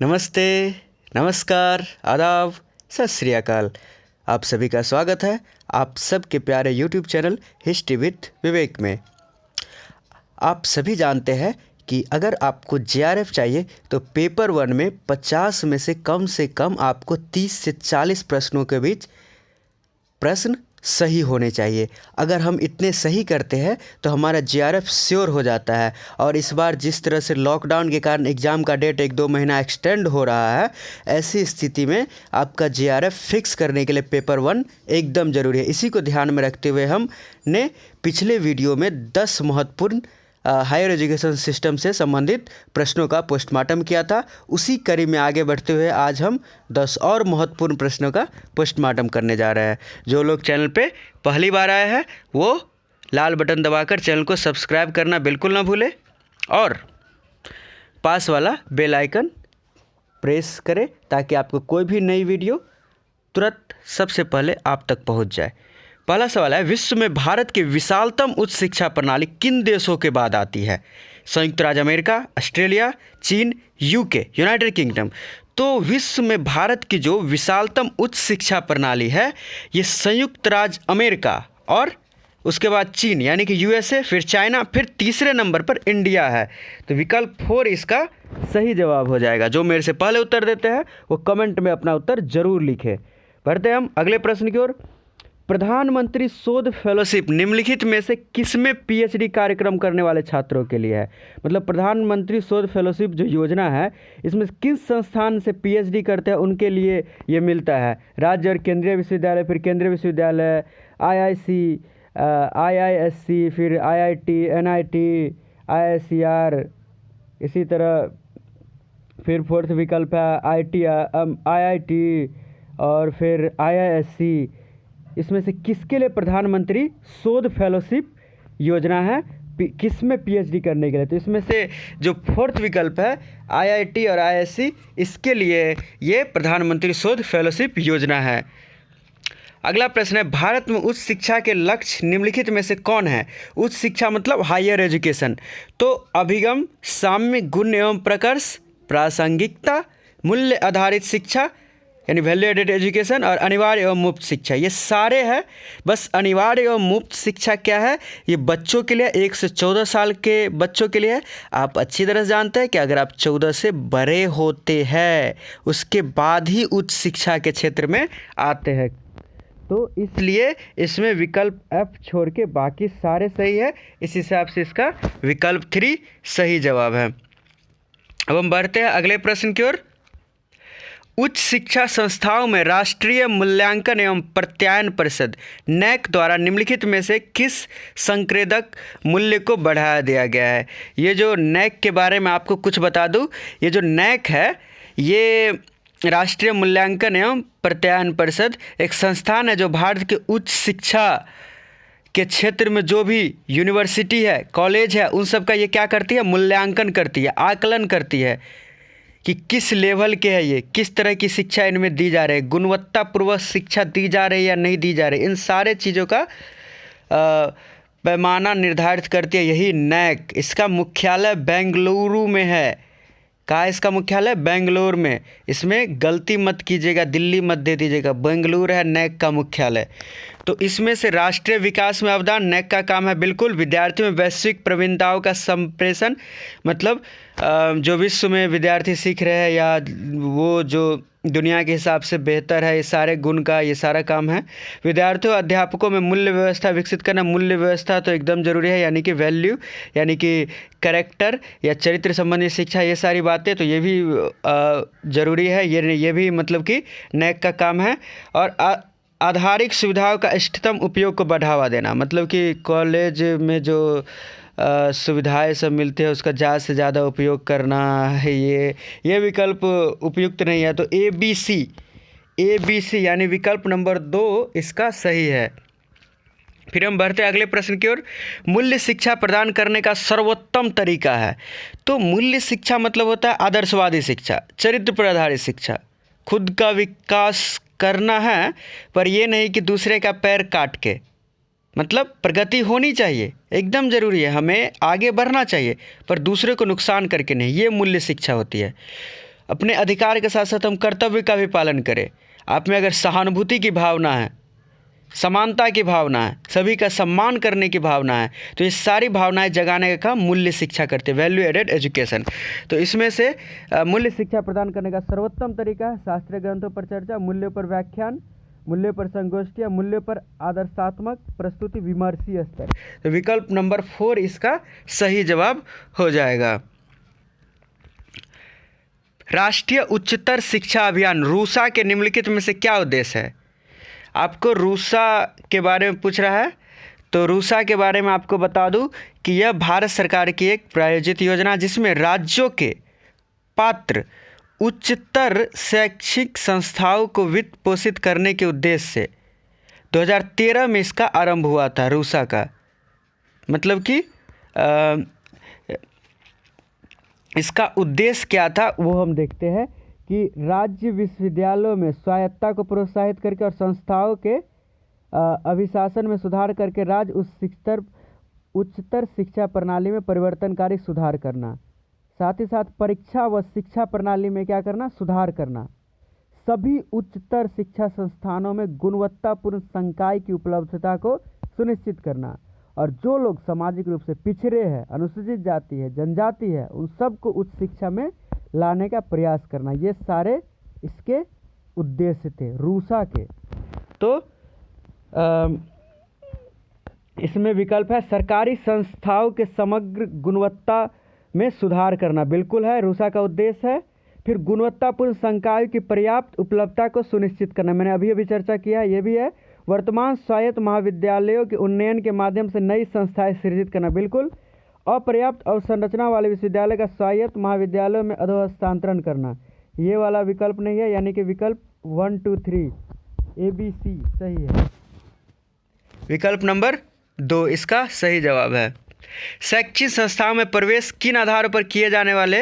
नमस्ते, नमस्कार, आदाब, सत श्री अकाल। आप सभी का स्वागत है आप सबके प्यारे यूट्यूब चैनल हिस्ट्री विद विवेक में। आप सभी जानते हैं कि अगर आपको जेआरएफ चाहिए तो पेपर 1 में 50 में से कम आपको 30 से 40 प्रश्नों के बीच प्रश्न सही होने चाहिए। अगर हम इतने सही करते हैं तो हमारा जेआरएफ श्योर हो जाता है। और इस बार जिस तरह से लॉकडाउन के कारण एग्ज़ाम का डेट 1-2 महीना एक्सटेंड हो रहा है, ऐसी स्थिति में आपका जेआरएफ फिक्स करने के लिए पेपर 1 एकदम ज़रूरी है। इसी को ध्यान में रखते हुए हमने पिछले वीडियो में 10 महत्वपूर्ण हायर एजुकेशन सिस्टम से संबंधित प्रश्नों का पोस्टमार्टम किया था। उसी कड़ी में आगे बढ़ते हुए आज हम 10 और महत्वपूर्ण प्रश्नों का पोस्टमार्टम करने जा रहे हैं। जो लोग चैनल पे पहली बार आए हैं वो लाल बटन दबाकर चैनल को सब्सक्राइब करना बिल्कुल ना भूलें और पास वाला बेल आइकन प्रेस करें ताकि आपको कोई भी नई वीडियो तुरंत सबसे पहले आप तक पहुंच जाए। पहला सवाल है, विश्व में भारत की विशालतम उच्च शिक्षा प्रणाली किन देशों के बाद आती है? संयुक्त राज्य अमेरिका, ऑस्ट्रेलिया, चीन, यूके, यूनाइटेड किंगडम। तो विश्व में भारत की जो विशालतम उच्च शिक्षा प्रणाली है ये संयुक्त राज्य अमेरिका और उसके बाद चीन यानी कि यूएसए, फिर चाइना, फिर तीसरे नंबर पर इंडिया है। तो विकल्प 4 इसका सही जवाब हो जाएगा। जो मेरे से पहले उत्तर देते हैं वो कमेंट में अपना उत्तर जरूर लिखें। बढ़ते हम अगले प्रश्न की ओर। प्रधानमंत्री शोध फेलोशिप निम्नलिखित में से किसमें पीएचडी कार्यक्रम करने वाले छात्रों के लिए है? मतलब प्रधानमंत्री शोध फेलोशिप जो योजना है इसमें किस संस्थान से पीएचडी करते हैं उनके लिए ये मिलता है? राज्य और केंद्रीय विश्वविद्यालय, फिर केंद्रीय विश्वविद्यालय, आईआईसी, आईआईएससी, फिर आईआईटी, एनआईटी, आईआईसीआर, इसी तरह फिर फोर्थ विकल्प है आईआईटी और फिर आईआईएससी। इसमें से किसके लिए प्रधानमंत्री शोध फेलोशिप योजना है, किस में पीएचडी करने के लिए? तो इसमें से जो फोर्थ विकल्प है आईआईटी और आईआईएससी, इसके लिए ये प्रधानमंत्री शोध फेलोशिप योजना है। अगला प्रश्न है, भारत में उच्च शिक्षा के लक्ष्य निम्नलिखित में से कौन है? उच्च शिक्षा मतलब हायर एजुकेशन। तो अभिगम, साम्य, गुण एवं प्रकर्ष, प्रासंगिकता, मूल्य आधारित शिक्षा यानी वैल्यू एडेड एजुकेशन और अनिवार्य एवं मुफ्त शिक्षा, ये सारे हैं। बस अनिवार्य एवं मुफ्त शिक्षा क्या है? ये बच्चों के लिए 1 से 14 साल के बच्चों के लिए। आप अच्छी तरह जानते हैं कि अगर आप 14 से बड़े होते हैं उसके बाद ही उच्च शिक्षा के क्षेत्र में आते हैं। तो इसलिए इसमें विकल्प F छोड़ के बाकी सारे सही है। इस हिसाब से इसका विकल्प 3 सही जवाब है। अब हम बढ़ते हैं अगले प्रश्न की ओर। उच्च शिक्षा संस्थाओं में राष्ट्रीय मूल्यांकन एवं प्रत्यायन परिषद नैक द्वारा निम्नलिखित में से किस संकेतक मूल्य को बढ़ाया दिया गया है? ये जो नैक के बारे में आपको कुछ बता दूं, ये जो नैक है ये राष्ट्रीय मूल्यांकन एवं प्रत्यायन परिषद एक संस्थान है जो भारत के उच्च शिक्षा के क्षेत्र में जो भी यूनिवर्सिटी है, कॉलेज है, उन सब का ये क्या करती है? मूल्यांकन करती है, आकलन करती है कि किस लेवल के है, ये किस तरह की शिक्षा इनमें दी जा रही है, गुणवत्तापूर्वक शिक्षा दी जा रही है या नहीं दी जा रही, इन सारे चीज़ों का पैमाना निर्धारित करती है यही नैक। इसका मुख्यालय बेंगलुरु में है। कहाँ इसका मुख्यालय? बेंगलुरु में। इसमें गलती मत कीजिएगा, दिल्ली मत दे दीजिएगा, बेंगलुरु है नैक का मुख्यालय। तो इसमें से राष्ट्रीय विकास में अवदान नैक का काम है बिल्कुल। विद्यार्थियों में वैश्विक प्रवीणताओं का संप्रेषण, मतलब जो विश्व में विद्यार्थी सीख रहे हैं या वो जो दुनिया के हिसाब से बेहतर है, ये सारे गुण का ये सारा काम है। विद्यार्थियों अध्यापकों में मूल्य व्यवस्था विकसित करना। मूल्य व्यवस्था तो एकदम ज़रूरी है, यानी कि वैल्यू यानी कि कैरेक्टर या चरित्र संबंधी शिक्षा, ये सारी बातें तो ये भी ज़रूरी है। ये भी मतलब कि नैक का काम है। और आधारिक सुविधाओं का इष्टतम उपयोग को बढ़ावा देना, मतलब कि कॉलेज में जो सुविधाएं सब मिलते हैं उसका ज़्यादा से ज़्यादा उपयोग करना है। ये विकल्प उपयुक्त नहीं है। तो ABC यानी विकल्प नंबर 2 इसका सही है। फिर हम बढ़ते हैं अगले प्रश्न की ओर। मूल्य शिक्षा प्रदान करने का सर्वोत्तम तरीका है। तो मूल्य शिक्षा मतलब होता है आदर्शवादी शिक्षा, चरित्र पर आधारित शिक्षा। खुद का विकास करना है पर ये नहीं कि दूसरे का पैर काट के, मतलब प्रगति होनी चाहिए, एकदम ज़रूरी है, हमें आगे बढ़ना चाहिए पर दूसरे को नुकसान करके नहीं, ये मूल्य शिक्षा होती है। अपने अधिकार के साथ साथ हम कर्तव्य का भी पालन करें। आप में अगर सहानुभूति की भावना है, समानता की भावना है, सभी का सम्मान करने की भावना है, तो ये सारी भावनाएं जगाने का काम मूल्य शिक्षा करते हैं, वैल्यू एडेड एजुकेशन। तो इसमें से मूल्य शिक्षा प्रदान करने का सर्वोत्तम तरीका है शास्त्रीय ग्रंथों पर चर्चा, मूल्यों पर व्याख्यान, मूल्यों पर संगोष्ठियाँ, मूल्यों पर आदर्शात्मक प्रस्तुति, विमर्शीय स्तर। तो विकल्प नंबर 4 इसका सही जवाब हो जाएगा। राष्ट्रीय उच्चतर शिक्षा अभियान रूसा के निम्नलिखित में से क्या उद्देश्य है? आपको रूसा के बारे में पूछ रहा है, तो रूसा के बारे में आपको बता दूं कि यह भारत सरकार की एक प्रायोजित योजना जिसमें राज्यों के पात्र उच्चतर शैक्षिक संस्थाओं को वित्त पोषित करने के उद्देश्य से 2013 में इसका आरंभ हुआ था। रूसा का मतलब कि इसका उद्देश्य क्या था वो हम देखते हैं कि राज्य विश्वविद्यालयों में स्वायत्तता को प्रोत्साहित करके और संस्थाओं के अभिशासन में सुधार करके राज्य उच्चतर शिक्षा प्रणाली में परिवर्तनकारी सुधार करना, साथ ही साथ परीक्षा व शिक्षा प्रणाली में क्या करना, सुधार करना, सभी उच्चतर शिक्षा संस्थानों में गुणवत्तापूर्ण संकाय की उपलब्धता को सुनिश्चित करना, और जो लोग सामाजिक रूप से पिछड़े हैं, अनुसूचित जाति है, जनजाति है, उन सबको उच्च शिक्षा में लाने का प्रयास करना। ये सारे इसके उद्देश्य थे रूसा के। तो इसमें विकल्प है सरकारी संस्थाओं के समग्र गुणवत्ता में सुधार करना, बिल्कुल है, रूसा का उद्देश्य है। फिर गुणवत्तापूर्ण संकायों की पर्याप्त उपलब्धता को सुनिश्चित करना, मैंने अभी चर्चा किया, ये भी है। वर्तमान स्वायत्त महाविद्यालयों के उन्नयन के माध्यम से नई संस्थाएं सृजित करना, बिल्कुल। अपर्याप्त अवसंरचना वाले विश्वविद्यालय का स्वायत्त महाविद्यालयों में अधोहस्तांतरण करना, ये वाला विकल्प नहीं है, यानी कि विकल्प 1, 2, 3 ABC सही है। विकल्प नंबर 2 इसका सही जवाब है। शैक्षिक संस्थाओं में प्रवेश किन आधारों पर किए जाने वाले,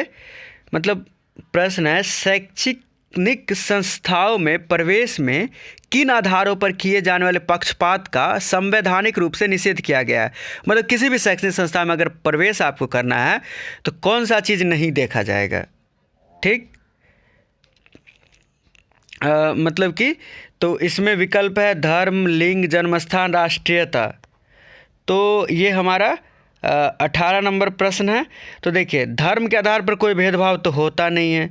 मतलब प्रश्न है शैक्षणिक संस्थाओं में प्रवेश में किन आधारों पर किए जाने वाले पक्षपात का संवैधानिक रूप से निषेध किया गया है। मतलब किसी भी शैक्षणिक संस्था में अगर प्रवेश आपको करना है तो कौन सा चीज़ नहीं देखा जाएगा, ठीक। मतलब कि तो इसमें विकल्प है धर्म, लिंग, जन्मस्थान, राष्ट्रीयता। तो ये हमारा 18 नंबर प्रश्न है। तो देखिए धर्म के आधार पर कोई भेदभाव तो होता नहीं है,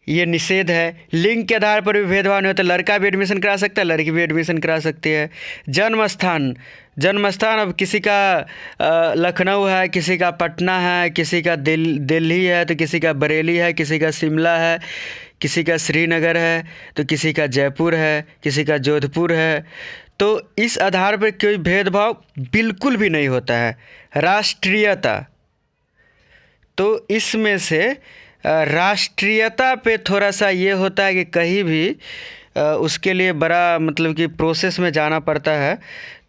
ये निषेध है। लिंग के आधार पर भी भेदभाव नहीं होता, लड़का भी एडमिशन करा सकता है, लड़की भी एडमिशन करा सकती है। जन्मस्थान अब किसी का लखनऊ है, किसी का पटना है, किसी का दिल्ली है, तो किसी का बरेली है, किसी का शिमला है, किसी का श्रीनगर है, तो किसी का जयपुर है, किसी का जोधपुर है। तो इस आधार पर कोई भेदभाव बिल्कुल भी नहीं होता है। राष्ट्रीयता, तो इसमें से राष्ट्रीयता पे थोड़ा सा ये होता है कि कहीं भी उसके लिए बड़ा मतलब कि प्रोसेस में जाना पड़ता है।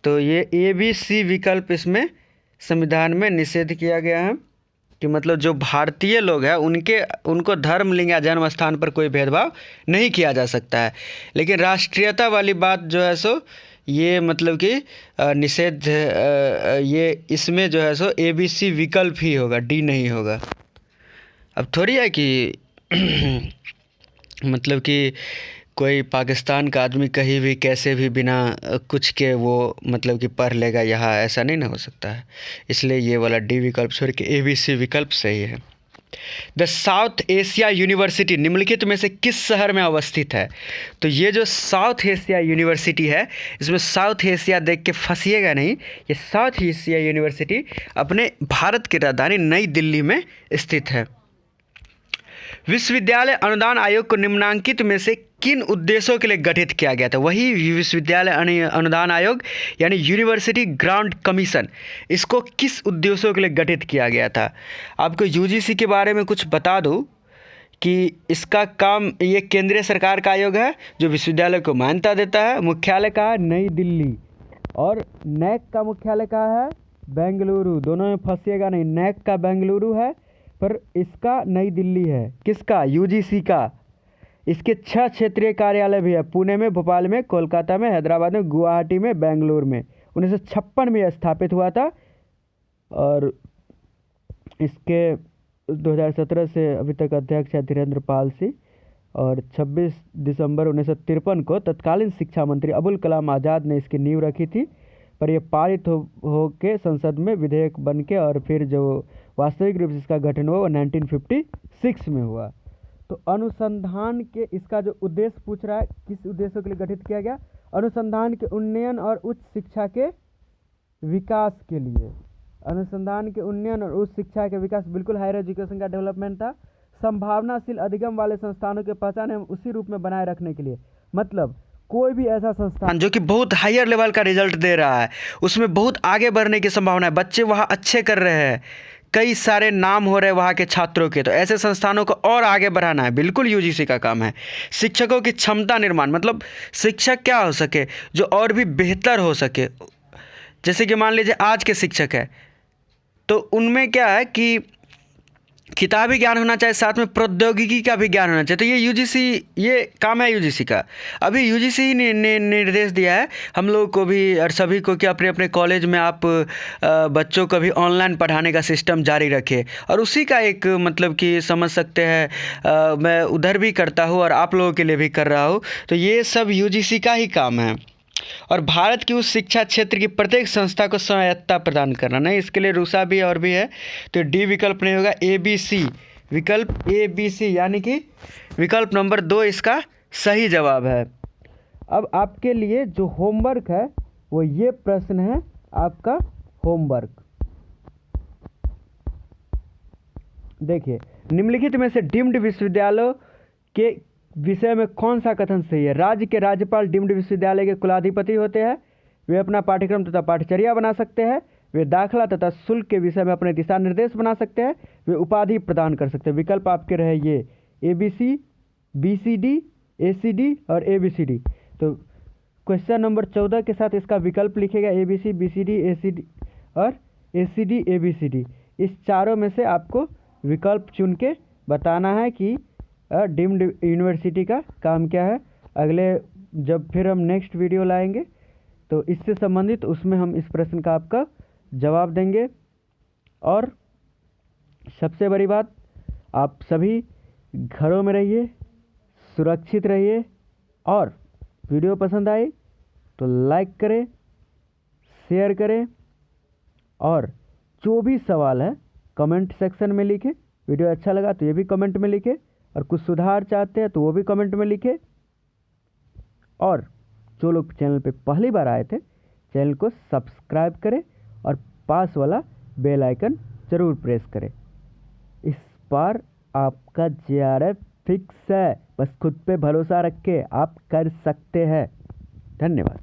तो ये ABC विकल्प इसमें संविधान में निषेध किया गया है कि मतलब जो भारतीय लोग हैं उनको धर्म, लिंग या जन्म स्थान पर कोई भेदभाव नहीं किया जा सकता है। लेकिन राष्ट्रीयता वाली बात जो है सो ये मतलब कि निषेध, ये इसमें जो है सो ABC विकल्प ही होगा, D नहीं होगा। अब थोड़ी है कि मतलब कि कोई पाकिस्तान का आदमी कहीं भी कैसे भी बिना कुछ के वो मतलब कि पढ़ लेगा यहाँ, ऐसा नहीं ना हो सकता है। इसलिए ये वाला D विकल्प छोड़ के ABC विकल्प सही है। द साउथ एशिया यूनिवर्सिटी निम्नलिखित में से किस शहर में अवस्थित है? तो ये जो साउथ एशिया यूनिवर्सिटी है, इसमें साउथ एशिया देख के फंसिएगा नहीं, ये साउथ एशिया यूनिवर्सिटी अपने भारत की राजधानी नई दिल्ली में स्थित है। विश्वविद्यालय अनुदान आयोग को निम्नांकित में से किन उद्देश्यों के लिए गठित किया गया था? वही विश्वविद्यालय अनुदान आयोग यानी यूनिवर्सिटी ग्रांट कमीशन, इसको किस उद्देश्यों के लिए गठित किया गया था? आपको UGC के बारे में कुछ बता दूं कि इसका काम, ये केंद्रीय सरकार का आयोग है जो विश्वविद्यालय को मान्यता देता है। मुख्यालय कहाँ है? नई दिल्ली। और NAC का मुख्यालय कहाँ है? बेंगलुरु। दोनों में फंसिएगा नहीं, NAC का बेंगलुरु है पर इसका नई दिल्ली है। किसका? UGC का। इसके 6 क्षेत्रीय कार्यालय भी है, पुणे में, भोपाल में, कोलकाता में, हैदराबाद में, गुवाहाटी में, बेंगलुरु में। 1956 में यह स्थापित हुआ था और इसके 2017 से अभी तक अध्यक्ष है धीरेन्द्र पाल सिंह। और 26 दिसंबर 1953 को तत्कालीन शिक्षा मंत्री अबुल कलाम आज़ाद ने इसकी नींव रखी थी, पर यह पारित हो के संसद में विधेयक बन के और फिर जो वास्तविक रूप से इसका गठन हुआ वो 1956 में हुआ। तो अनुसंधान के इसका जो उद्देश्य पूछ रहा है, किस उद्देश्यों के लिए गठित किया गया? अनुसंधान के उन्नयन और उच्च शिक्षा के विकास के लिए। अनुसंधान के उन्नयन और उच्च शिक्षा के विकास, बिल्कुल हायर एजुकेशन का डेवलपमेंट था। संभावनाशील अधिगम वाले संस्थानों के पहचान एवं उसी रूप में बनाए रखने के लिए, मतलब कोई भी ऐसा संस्थान जो कि बहुत हायर लेवल का रिजल्ट दे रहा है, उसमें बहुत आगे बढ़ने की संभावना है, बच्चे वहाँ अच्छे कर रहे हैं, कई सारे नाम हो रहे हैं वहाँ के छात्रों के, तो ऐसे संस्थानों को और आगे बढ़ाना है, बिल्कुल यूजीसी का काम है। शिक्षकों की क्षमता निर्माण, मतलब शिक्षक क्या हो सके जो और भी बेहतर हो सके। जैसे कि मान लीजिए आज के शिक्षक है तो उनमें क्या है कि किताबी ज्ञान होना चाहिए, साथ में प्रौद्योगिकी का भी ज्ञान होना चाहिए। तो ये यूजीसी, ये काम है यूजीसी का। अभी यूजीसी ही ने निर्देश दिया है हम लोगों को भी और सभी को कि अपने अपने कॉलेज में आप बच्चों को भी ऑनलाइन पढ़ाने का सिस्टम जारी रखें। और उसी का एक मतलब कि समझ सकते हैं मैं उधर भी करता हूँ और आप लोगों के लिए भी कर रहा हूँ। तो ये सब यूजीसी का ही काम है। और भारत की उस शिक्षा क्षेत्र की प्रत्येक संस्था को स्वायत्तता प्रदान करना, नहीं इसके लिए रूसा भी और भी है। तो डी विकल्प नहीं होगा, ABC विकल्प, ABC यानी कि विकल्प नंबर 2 इसका सही जवाब है। अब आपके लिए जो होमवर्क है वो ये प्रश्न है आपका होमवर्क। देखिए, निम्नलिखित में से डीम्ड विश्वविद्यालयों के विषय में कौन सा कथन सही है? राज्य के राज्यपाल डीम्ड विश्वविद्यालय के कुलाधिपति होते हैं, वे अपना पाठ्यक्रम तथा पाठचर्या बना सकते हैं, वे दाखिला तथा शुल्क के विषय में अपने दिशा निर्देश बना सकते हैं, वे उपाधि प्रदान कर सकते हैं। विकल्प आपके रहे ये ABC, BCD, ACD और ABCD। तो क्वेश्चन नंबर 14 के साथ इसका विकल्प लिखेगा ABC, BCD, ACD और ACD, ABCD। इस चारों में से आपको विकल्प चुन के बताना है कि डीम्ड यूनिवर्सिटी का काम क्या है। अगले जब फिर हम नेक्स्ट वीडियो लाएंगे तो इससे संबंधित उसमें हम इस प्रश्न का आपका जवाब देंगे। और सबसे बड़ी बात, आप सभी घरों में रहिए, सुरक्षित रहिए, और वीडियो पसंद आई तो लाइक करें, शेयर करें, और जो भी सवाल है कमेंट सेक्शन में लिखें। वीडियो अच्छा लगा तो ये भी कमेंट में लिखें, और कुछ सुधार चाहते हैं तो वो भी कमेंट में लिखें। और जो लोग चैनल पे पहली बार आए थे, चैनल को सब्सक्राइब करें और पास वाला बेल आइकन ज़रूर प्रेस करें। इस बार आपका JRF फिक्स है, बस खुद पे भरोसा रखें, आप कर सकते हैं। धन्यवाद।